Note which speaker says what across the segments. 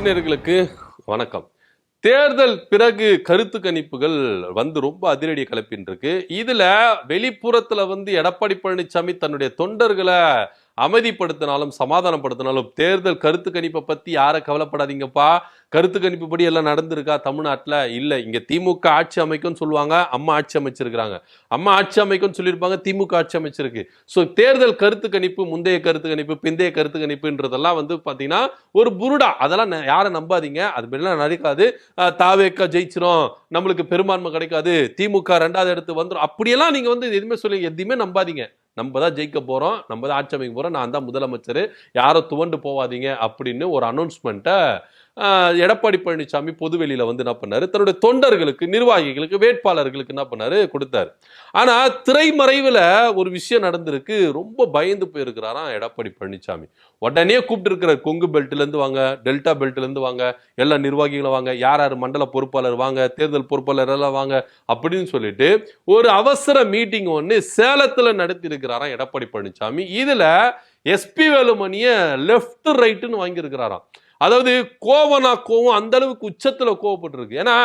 Speaker 1: நேயர்களுக்கு வணக்கம். தேர்தல் பிறகு கருத்து கணிப்புகள் ரொம்ப அதிரடியை கிளப்பின்னு இருக்கு. இதுல வெளிப்புறத்துல எடப்பாடி பழனிசாமி தன்னுடைய தொண்டர்களை அமைதிப்படுத்தினாலும் சமாதானப்படுத்தினாலும் தேர்தல் கருத்து கணிப்பை பத்தி யார கவலைப்படாதீங்கப்பா, கருத்து கணிப்பு படி எல்லாம் நடந்திருக்கா தமிழ்நாட்டுல இல்ல, இங்க திமுக ஆட்சி அமைக்கும் சொல்லுவாங்க, அம்மா ஆட்சி அமைச்சிருக்காங்க, அம்மா ஆட்சி அமைக்கும் சொல்லியிருப்பாங்க, திமுக ஆட்சி அமைச்சிருக்கு. சோ தேர்தல் கருத்து கணிப்பு, முந்தைய கருத்து கணிப்பு, பிந்தைய கருத்து கணிப்புன்றதெல்லாம் பாத்தீங்கன்னா ஒரு புருடா, அதெல்லாம் யாரை நம்பாதீங்க, அது மாதிரிலாம் நடக்காது. தாவேக்கா ஜெயிச்சிரும், நம்மளுக்கு பெரும்பான்மை கிடைக்காது, திமுக 2வது இடத்து வந்துடும், அப்படியெல்லாம் நீங்க எதுவுமே சொல்லி எதுவுமே நம்பாதீங்க. நம்ம தான் ஜெயிக்க போறோம், நம்ம தான் ஆட்சி அமைக்க போறோம், நான் தான் முதலமைச்சர், யாரும் துவண்டு போவாதீங்க அப்படின்னு ஒரு அனௌன்ஸ்மெண்ட்டை எடப்பாடி பழனிசாமி பொதுவெளியில என்ன பண்ணாரு, தன்னுடைய தொண்டர்களுக்கு, நிர்வாகிகளுக்கு, வேட்பாளர்களுக்கு என்ன பண்ணாரு, கொடுத்தாரு. ஆனா திரைமறைவுல ஒரு விஷயம் நடந்திருக்கு, ரொம்ப பயந்து போயிருக்கிறாராம் எடப்பாடி பழனிசாமி. உடனே கூப்பிட்டு இருக்கிற, கொங்கு பெல்ட்ல இருந்து வாங்க, டெல்டா பெல்ட்ல இருந்து வாங்க, எல்லா நிர்வாகிகளும் வாங்க, யார் யார் மண்டல பொறுப்பாளர் வாங்க, தேர்தல் பொறுப்பாளர் எல்லாம் வாங்க அப்படின்னு சொல்லிட்டு ஒரு அவசர மீட்டிங் சேலத்துல நடத்தி இருக்கிறாராம் எடப்பாடி பழனிசாமி. இதுல எஸ்பி வேலுமணிய லெப்ட் ரைட்னு வாங்கி இருக்கிறாராம். அதாவது கோவம் அந்த அளவுக்கு உச்சத்துல கோவப்பட்டிருக்கு. ஏன்னா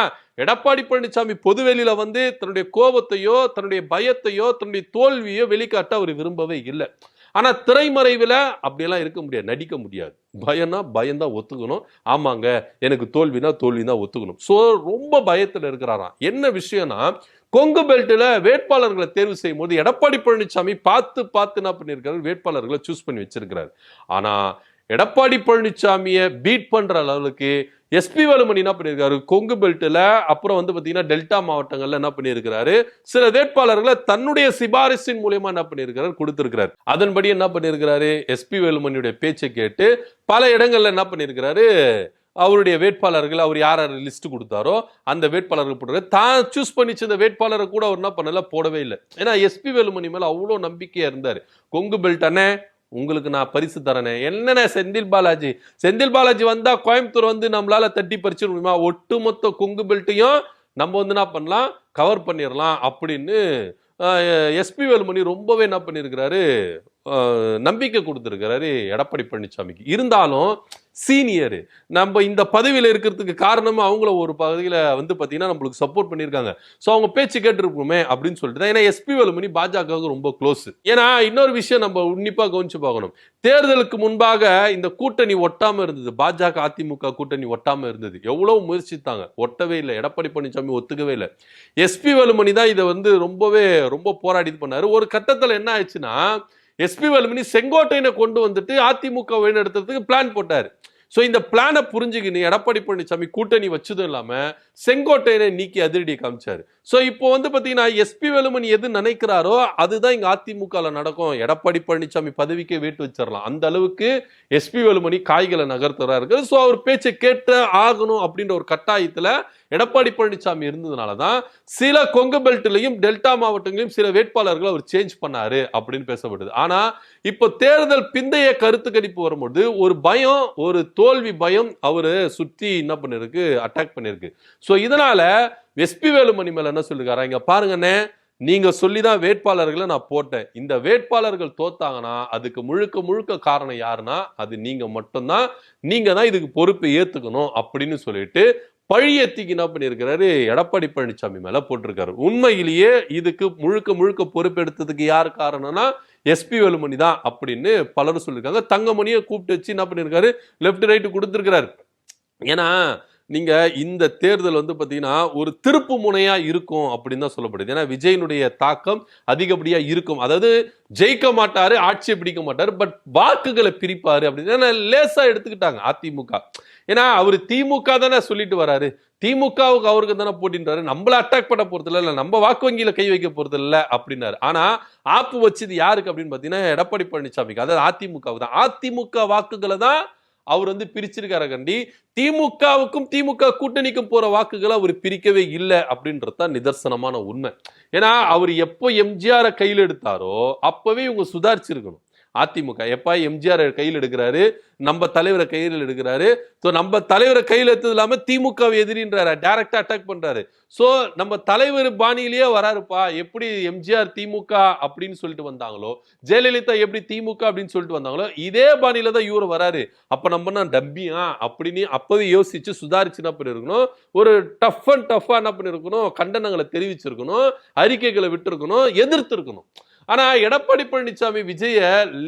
Speaker 1: எடப்பாடி பழனிசாமி பொதுவெளியில தன்னுடைய கோபத்தையோ, தன்னுடைய பயத்தையோ, தன்னுடைய தோல்வியோ வெளிக்காட்ட அவர் விரும்பவே இல்லை. ஆனா திரைமறைவுல அப்படியெல்லாம் இருக்க முடியாது, நடிக்க முடியாது. பயம்னா பயம்தான் ஒத்துக்கணும். ஆமாங்க, எனக்கு தோல்வினா தோல்விதான் ஒத்துக்கணும். சோ ரொம்ப பயத்துல இருக்கிறாராம். என்ன விஷயம்னா, கொங்கு பெல்ட்ல வேட்பாளர்களை தேர்வு செய்யும் போது எடப்பாடி பழனிசாமி பார்த்து என்ன பண்ணிருக்காரு, வேட்பாளர்களை சூஸ் பண்ணி வச்சிருக்கிறாரு. ஆனா எடப்பாடி பழனிசாமியை பீட் பண்ற அளவுக்கு எஸ்பி வேலுமணி என்ன பண்ணிருக்காரு, கொங்கு பெல்ட்ல அப்புறம் பாத்தீங்கன்னா டெல்டா மாவட்டங்கள்ல என்ன பண்ணிருக்கிறாரு, சில வேட்பாளர்களை தன்னுடைய சிபாரிசின் மூலமா என்ன பண்ணிருக்கிறாரு, கொடுத்திருக்கிறார். அதன்படி என்ன பண்ணிருக்கிறாரு, எஸ்பி வேலுமணியுடைய பேச்சை கேட்டு பல இடங்கள்ல என்ன பண்ணிருக்கிறாரு, அவருடைய வேட்பாளர்கள், அவர் யார் லிஸ்ட் கொடுத்தாரோ அந்த வேட்பாளர்கள் போட்டு தான் சூஸ் பண்ணிச்சு. இந்த வேட்பாளரை கூட அவர் என்ன பண்ணல, போடவே இல்லை. ஏன்னா எஸ்பி வேலுமணி மேல அவ்வளவு நம்பிக்கையா இருந்தாரு. கொங்கு பெல்ட் அண்ணே, உங்களுக்கு நான் பரிசு தரேனே, என்னென்ன செந்தில் பாலாஜி வந்தா கோயம்புத்தூர் நம்மளால தட்டி பறிச்சு முடியுமா, ஒட்டுமொத்த கொங்கு பெல்ட்டையும் நம்ம என்ன பண்ணலாம், கவர் பண்ணிடலாம் அப்படின்னு எஸ்பி வேலுமணி ரொம்பவே என்ன பண்ணிருக்கிறாரு, நம்பிக்கை கொடுத்திருக்கிறாரு எடப்பாடி பழனிசாமிக்கு. இருந்தாலும் சீனியர், நம்ம இந்த பதவியில இருக்கிறதுக்கு காரணமா அவங்கள ஒரு பதவியில பாத்தீங்கன்னா நம்மளுக்கு சப்போர்ட் பண்ணிருக்காங்க, சோ அவங்க பேச்சு கேட்டிருப்போமே அப்படின்னு சொல்லிட்டு தான். ஏன்னா எஸ்பி வேலுமணி பாஜகவுக்கு ரொம்ப க்ளோஸ். ஏன்னா இன்னொரு விஷயம் நம்ம உன்னிப்பா கவனிச்சு பார்க்கணும், தேர்தலுக்கு முன்பாக இந்த கூட்டணி ஒட்டாம இருந்தது, பாஜக அதிமுக கூட்டணி ஒட்டாம இருந்தது. எவ்வளவு முயற்சித்தாங்க, ஒட்டவே இல்லை. எடப்பாடி பழனிசாமி ஒத்துக்கவே இல்லை. எஸ்பி வேலுமணி தான் இதை ரொம்ப போராடி பண்ணாரு. ஒரு கட்டத்துல என்ன ஆயிடுச்சுன்னா, எஸ்பி வேலுமணி செங்கோட்டையனை கொண்டு அதிமுக வழிநடத்துறதுக்கு பிளான் போட்டாரு. சோ இந்த பிளானை புரிஞ்சுக்கின்னு எடப்பாடி பழனிசாமி கூட்டணி வச்சதும் இல்லாம செங்கோட்டையனை நீக்கி அதிரடி காமிச்சாரு. சோ இப்போ பாத்தீங்கன்னா எஸ்பி வேலுமணி எது நினைக்கிறாரோ அதுதான் இங்க அதிமுகல நடக்கும். எடப்பாடி பழனிசாமி பதவிக்கே வேட்டு வச்சிடலாம், அந்த அளவுக்கு எஸ்பி வேலுமணி காய்களை நகர்த்துறா இருக்கு. சோ அவர் பேச்சை கேட்டு ஆகணும் அப்படின்ற ஒரு கட்டாயத்துல எடப்பாடி பழனிசாமி இருந்ததுனாலதான் சில கொங்கு பெல்ட்லயும் டெல்டா மாவட்டங்களையும் சில வேட்பாளர்கள் அவர் சேஞ்ச் பண்ணாரு அப்படின்னு பேசப்படுது. ஆனா இப்போ தேர்தல் பிந்தைய கருத்து கணிப்பு வரும்போது ஒரு பயம், ஒரு தோல்வி பயம் அவரு சுற்றி என்ன பண்ணிருக்கு, அட்டாக் பண்ணிருக்கு. சோ இதனால எஸ்பி வேலுமணி மேல என்ன சொல்லிருக்காரு, இங்க பாருங்கண்ணே, நீங்க சொல்லிதான் வேட்பாளர்களை நான் போட்டேன், இந்த வேட்பாளர்கள் தோத்தாங்கன்னா அதுக்கு முழுக்க காரணம் யாருன்னா அது நீங்க மட்டும்தான், நீங்க தான் இதுக்கு பொறுப்பை ஏத்துக்கணும் அப்படின்னு சொல்லிட்டு பழியத்திக்கு என்ன பண்ணிருக்கிறாரு, எடப்பாடி பழனிசாமி மேல போட்டிருக்காரு. உண்மையிலேயே இதுக்கு முழுக்க பொறுப்பெடுத்ததுக்கு யார் காரணம்னா எஸ்பி வேலுமணி தான் அப்படின்னு பலரும் சொல்லியிருக்காங்க. தங்கமணியை கூப்பிட்டு வச்சு என்ன பண்ணிருக்காரு, லெப்ட் ரைட் கொடுத்திருக்கிறாரு. ஏன்னா நீங்க இந்த தேர்தல் பாத்தீங்கன்னா ஒரு திருப்பு முனையா இருக்கும் அப்படின்னு தான் சொல்லப்படுது. ஏன்னா விஜயனுடைய தாக்கம் அதிகப்படியா இருக்கும். அதாவது ஜெயிக்க மாட்டாரு, ஆட்சியை பிடிக்க மாட்டாரு, பட் வாக்குகளை பிரிப்பாரு அப்படின்னு லேசா எடுத்துக்கிட்டாங்க அதிமுக. ஏன்னா அவரு திமுக தானே சொல்லிட்டு வராரு, திமுகவுக்கு அவருக்கு தானே போட்டின்றாரு, நம்மள அட்டாக் பண்ண போறது இல்ல, நம்ம வாக்கு வங்கியில கை வைக்க போறது இல்ல அப்படின்னாரு. ஆனா ஆப்பு வச்சது யாருக்கு அப்படின்னு பாத்தீங்கன்னா எடப்பாடி பழனிசாமிக்கு, அதாவது அதிமுகவுக்கு தான். அதிமுக வாக்குகளை தான் அவர் பிரிச்சிருக்காரு கண்டி, திமுகவுக்கும் திமுக கூட்டணிக்கும் போற வாக்குகளை அவர் பிரிக்கவே இல்லை அப்படின்றதுதான் நிதர்சனமான உண்மை. ஏன்னா அவர் எப்போ எம்ஜிஆரை கையில் எடுத்தாரோ அப்பவே இவங்க சுதாரிச்சிருக்கணும். அதிமுக. எப்ப எம்ஜிஆர் கையில் எடுக்கிறாரு, நம்ம தலைவரை கையில் எடுக்கிறாரு. ஸோ நம்ம தலைவரை கையில் எடுத்தது இல்லாம திமுக எதிரின்றாரு, டைரக்டா அட்டாக் பண்றாரு. ஸோ நம்ம தலைவர் பாணியிலேயே வராருப்பா. எப்படி எம்ஜிஆர் திமுக அப்படின்னு சொல்லிட்டு வந்தாங்களோ, ஜெயலலிதா எப்படி திமுக அப்படின்னு சொல்லிட்டு வந்தாங்களோ, இதே பாணியில தான் இவரு வராரு. அப்ப நம்ம டம்பியா அப்படின்னு அப்பவே யோசிச்சு சுதாரிச்சு என்ன பண்ணிருக்கணும், ஒரு டஃப்பா என்ன பண்ணிருக்கணும், கண்டனங்களை தெரிவிச்சிருக்கணும், அறிக்கைகளை விட்டுருக்கணும், எதிர்த்து இருக்கணும். ஆனா எடப்பாடி பழனிசாமி விஜய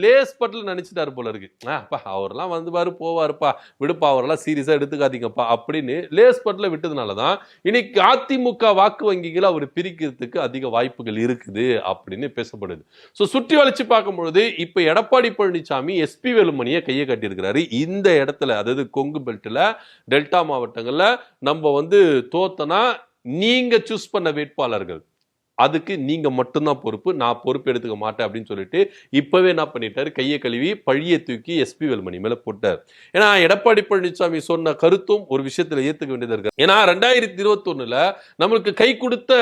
Speaker 1: லேஸ் பட்ல நினைச்சிட்டாரு போல இருக்கு. அப்பா அவரெல்லாம் வந்துபாரு போவாருப்பா, விடுப்பா அவரெல்லாம் சீரியஸா எடுத்துக்காதீங்கப்பா அப்படின்னு லேஸ் பட்ல விட்டதுனாலதான் இன்னைக்கு அதிமுக வாக்கு வங்கிகளை அவர் பிரிக்கிறதுக்கு அதிக வாய்ப்புகள் இருக்குது அப்படின்னு பேசப்படுது. சோ சுற்றி வளைச்சு பார்க்கும்பொழுது இப்ப எடப்பாடி பழனிசாமி எஸ்பி வேலுமணியை கையை கட்டியிருக்கிறாரு. இந்த இடத்துல, அதாவது கொங்கு பெல்ட்ல டெல்டா மாவட்டங்கள்ல நம்ம தோத்தனா நீங்க சூஸ் பண்ண வேட்பாளர்கள், அதுக்கு நீங்க மட்டும்தான் பொறுப்பு, நான் பொறுப்பு எடுத்துக்க மாட்டேன் அப்படின்னு சொல்லிட்டு இப்பவே என்ன பண்ணிட்டாரு, கையை கழுவி பழியை தூக்கி எஸ்பி வேலுமணி மேல போட்டார். ஏன்னா எடப்பாடி பழனிசாமி சொன்ன கருத்தும் ஒரு விஷயத்துல ஏத்துக்க வேண்டியதா இருக்கு. ஏன்னா 2021 நம்மளுக்கு கை கொடுத்த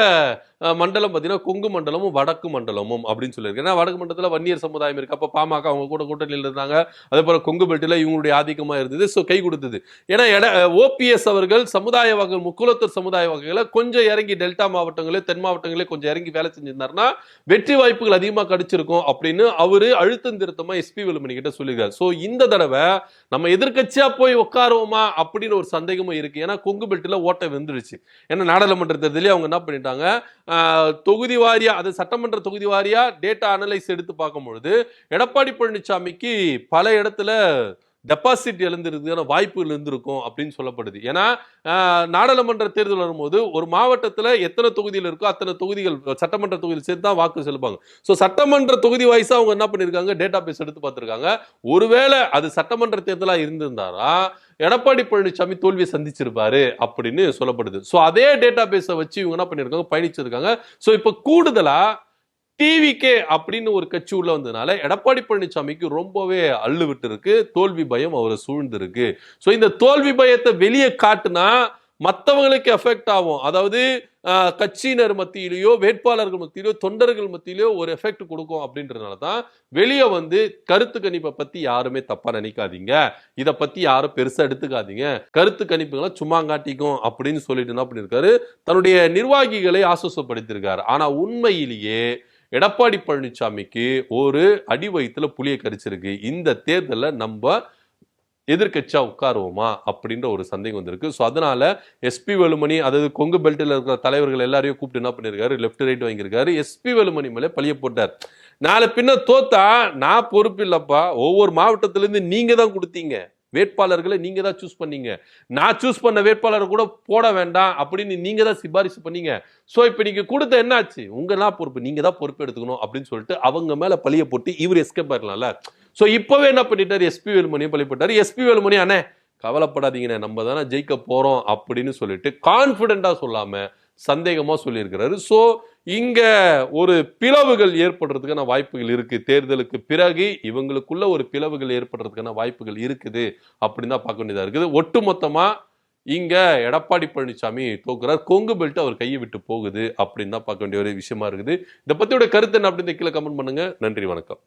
Speaker 1: மண்டலம் பார்த்தீங்கன்னா கொங்கு மண்டலமும் வடக்கு மண்டலமும் அப்படின்னு சொல்லியிருக்கு. ஏன்னா வடக்கு மண்டலத்தில் வன்னியர் சமுதாயம் இருக்கு, அப்போ பாமக அவங்க கூட கூட்டணியில் இருந்தாங்க. அதே போல கொங்கு பெல்ட்டில் இவங்களுடைய ஆதிக்கமாக இருந்தது. ஸோ கை கொடுத்தது. ஏன்னா ஓபிஎஸ் அவர்கள் சமுதாய வகை முக்குலத்தர் சமுதாய வகைகளை கொஞ்சம் இறங்கி டெல்டா மாவட்டங்களே தென் மாவட்டங்களே கொஞ்சம் இறங்கி வேலை செஞ்சிருந்தாருன்னா வெற்றி வாய்ப்புகள் அதிகமாக கிடைச்சிருக்கும் அப்படின்னு அவரு அழுத்தம் திருத்தமா எஸ்பி வேலுமணி கிட்ட சொல்லியிருக்காரு. ஸோ இந்த தடவை நம்ம எதிர்கட்சியா போய் உட்காருவோமா அப்படின்னு ஒரு சந்தேகமும் இருக்கு. ஏன்னா கொங்கு பெல்ட்டில் ஓட்டை வெந்துடுச்சு. ஏன்னா நாடாளுமன்ற தேர்தலே அவங்க என்ன பண்ணிட்டாங்க, தொகுதி வாரியா, அது சட்டமன்ற தொகுதி வாரியா டேட்டா அனலைஸ் எடுத்து பார்க்கும்பொழுது எடப்பாடி பழனிசாமிக்கு பல இடத்துல டெபாசிட் இழந்திருக்கான வாய்ப்புகள் இருந்திருக்கும் அப்படின்னு சொல்லப்படுது. ஏன்னா நாடாளுமன்ற தேர்தல் வரும்போது ஒரு மாவட்டத்தில் எத்தனை தொகுதியில் இருக்கோ அத்தனை தொகுதிகள் சட்டமன்ற தொகுதியில் சேர்த்து தான் வாக்கு செலுப்பாங்க. ஸோ சட்டமன்ற தொகுதி வாய்ஸா அவங்க என்ன பண்ணியிருக்காங்க, டேட்டா பேஸ் எடுத்து பார்த்துருக்காங்க. ஒருவேளை அது சட்டமன்ற தேர்தலாக இருந்திருந்தாரா எடப்பாடி பழனிசாமி தோல்வியை சந்திச்சிருப்பாரு அப்படின்னு சொல்லப்படுது. ஸோ அதே டேட்டா பேஸை வச்சு இவங்க என்ன பண்ணியிருக்காங்க, பயணிச்சிருக்காங்க. ஸோ இப்போ கூடுதலா டிவிகே அப்படின்னு ஒரு கட்சி உள்ள வந்ததுனால எடப்பாடி பழனிசாமிக்கு ரொம்பவே அள்ளு விட்டு இருக்கு, தோல்வி பயம் அவரை சூழ்ந்து இருக்கு. ஸோ இந்த தோல்வி பயத்தை வெளியே காட்டுனா மற்றவங்களுக்கு எஃபெக்ட் ஆகும். அதாவது கட்சியினர் மத்தியிலேயோ வேட்பாளர்கள் மத்தியிலோ தொண்டர்கள் மத்தியிலோ ஒரு எஃபெக்ட் கொடுக்கும் அப்படின்றதுனால தான் வெளியே கருத்து கணிப்பை பத்தி யாருமே தப்பா நினைக்காதீங்க, இதை பத்தி யாரும் பெருசா எடுத்துக்காதீங்க, கருத்து கணிப்புகளை சும்மா காட்டிக்கும் அப்படின்னு சொல்லிட்டு என்ன பண்ணிருக்காரு, தன்னுடைய நிர்வாகிகளை ஆசுவாசப்படுத்தியிருக்காரு. ஆனா உண்மையிலேயே எடப்பாடி பழனிசாமிக்கு ஒரு அடி வயிற்றுல புளியை கரிச்சிருக்கு. இந்த தேர்தலில் நம்ம எதிர்கட்சியா உட்காருவோமா அப்படின்ற ஒரு சந்தேகம் வந்திருக்கு. ஸோ அதனால எஸ்பி வேலுமணி, அதாவது கொங்கு பெல்ட்டில் இருக்கிற தலைவர்கள் எல்லாரையும் கூப்பிட்டு என்ன பண்ணிருக்காரு, லெஃப்ட் ரைட் வாங்கியிருக்காரு. எஸ்பி வேலுமணி மேலே பழிய போட்டார். நாளை பின்ன தோத்தா நான் பொறுப்பு இல்லப்பா, ஒவ்வொரு மாவட்டத்திலிருந்து நீங்க தான் கொடுத்தீங்க வேட்பாளர்களை, நீங்க தான் சூஸ் பண்ணீங்க, நான் சூஸ் பண்ண வேட்பாளரை கூட போட வேண்டாம் அப்படின்னு நீங்க தான் சிபாரிசு பண்ணீங்க. ஸோ இப்போ நீங்க கொடுத்த என்னாச்சு, உங்கெல்லாம் பொறுப்பு, நீங்க தான் பொறுப்பு எடுத்துக்கணும் அப்படின்னு சொல்லிட்டு அவங்க மேல பழிய போட்டு இவர் எஸ்கேப் ஆயிடலாம்ல. ஸோ இப்பவே என்ன பண்ணிட்டாரு, எஸ்பி வேலுமணியும் பழி போட்டாரு. எஸ்பி வேலுமணி அண்ணே கவலைப்படாதீங்கண்ணே, நம்ம தானே ஜெயிக்க போறோம் அப்படின்னு சொல்லிட்டு கான்பிடண்டா சொல்லாம சந்தேகமா சொல்லியிருக்கிறாரு. ஸோ இங்க ஒரு பிளவுகள் ஏற்படுறதுக்கான வாய்ப்புகள் இருக்கு. தேர்தலுக்கு பிறகு இவங்களுக்குள்ள ஒரு பிளவுகள் ஏற்படுறதுக்கான வாய்ப்புகள் இருக்குது அப்படின்னு தான் பார்க்க வேண்டியதா இருக்குது. ஒட்டுமொத்தமா இங்க எடப்பாடி பழனிசாமி தோக்குறார், கொங்கு பெல்ட் அவர் கையை விட்டு போகுது அப்படின்னு தான் பார்க்க வேண்டிய ஒரு விஷயமா இருக்குது. இதை பத்தியோட கருத்து என்ன அப்படின்னு கீழே கமெண்ட் பண்ணுங்க. நன்றி, வணக்கம்.